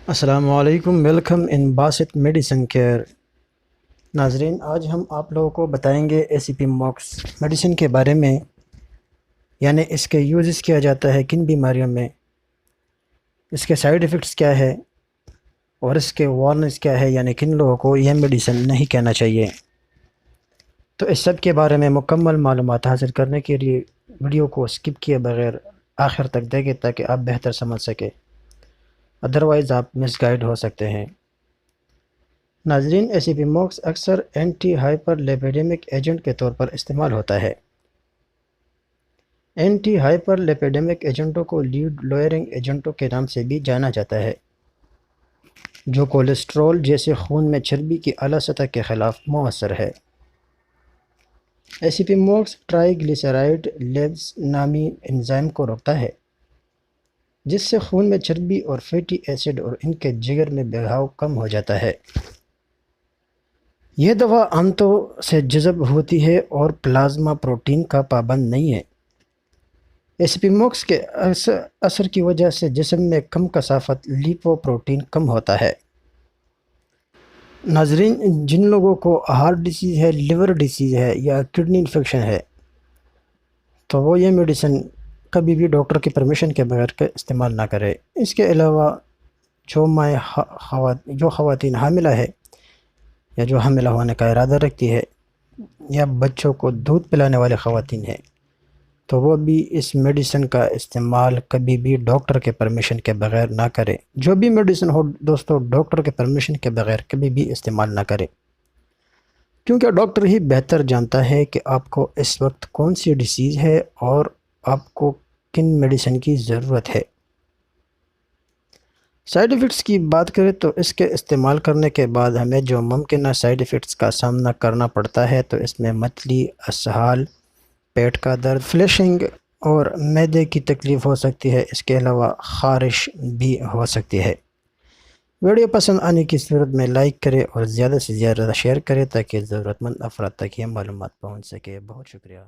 السلام علیکم، welcome in Basit medicine care. ناظرین، آج ہم آپ لوگوں کو بتائیں گے اے سی پی موکس میڈیسن کے بارے میں، یعنی اس کے یوزز کیا جاتا ہے کن بیماریوں میں، اس کے سائیڈ ایفیکٹس کیا ہے اور اس کے وارننگز کیا ہے، یعنی کن لوگوں کو یہ میڈیسن نہیں کہنا چاہیے۔ تو اس سب کے بارے میں مکمل معلومات حاصل کرنے کے لیے ویڈیو کو سکپ کیے بغیر آخر تک دیکھیں تاکہ آپ بہتر سمجھ سکیں، ادروائز آپ مس گائیڈ ہو سکتے ہیں۔ ناظرین، اے سی پی موکس اکثر اینٹی ہائپر لیپیڈیمک ایجنٹ کے طور پر استعمال ہوتا ہے۔ اینٹی ہائپر لیپیڈیمک ایجنٹوں کو لیڈ لوئرنگ ایجنٹوں کے نام سے بھی جانا جاتا ہے، جو کولیسٹرول جیسے خون میں چربی کی اعلیٰ سطح کے خلاف مؤثر ہے۔ اے سی پی موکس ٹرائی گلیسرائڈ لیز نامی انزائم کو روکتا ہے، جس سے خون میں چربی اور فیٹی ایسڈ اور ان کے جگر میں بہاؤ کم ہو جاتا ہے۔ یہ دوا آنتوں سے جذب ہوتی ہے اور پلازما پروٹین کا پابند نہیں ہے۔ اے سی پی موکس کے اثر کی وجہ سے جسم میں کم کثافت لیپو پروٹین کم ہوتا ہے۔ ناظرین، جن لوگوں کو ہارٹ ڈیزیز ہے، لیور ڈیزیز ہے یا کڈنی انفیکشن ہے، تو وہ یہ میڈیسن کبھی بھی ڈاکٹر کی پرمیشن کے بغیر استعمال نہ کرے۔ اس کے علاوہ جو خواتین حاملہ ہے یا جو حاملہ ہونے کا ارادہ رکھتی ہے یا بچوں کو دودھ پلانے والے خواتین ہیں، تو وہ بھی اس میڈیسن کا استعمال کبھی بھی ڈاکٹر کے پرمیشن کے بغیر نہ کرے۔ جو بھی میڈیسن ہو دوستو، ڈاکٹر کے پرمیشن کے بغیر کبھی بھی استعمال نہ کرے، کیونکہ ڈاکٹر ہی بہتر جانتا ہے کہ آپ کو اس وقت کون سی ڈیزیز ہے اور آپ کو کن میڈیسن کی ضرورت ہے۔ سائیڈ ایفیکٹس کی بات کریں تو اس کے استعمال کرنے کے بعد ہمیں جو ممکنہ سائیڈ ایفیکٹس کا سامنا کرنا پڑتا ہے، تو اس میں متلی، اسہال، پیٹ کا درد، فلیشنگ اور معدے کی تکلیف ہو سکتی ہے۔ اس کے علاوہ خارش بھی ہو سکتی ہے۔ ویڈیو پسند آنے کی صورت میں لائک کریں اور زیادہ سے زیادہ شیئر کریں تاکہ ضرورت مند افراد تک یہ معلومات پہنچ سکے۔ بہت شکریہ۔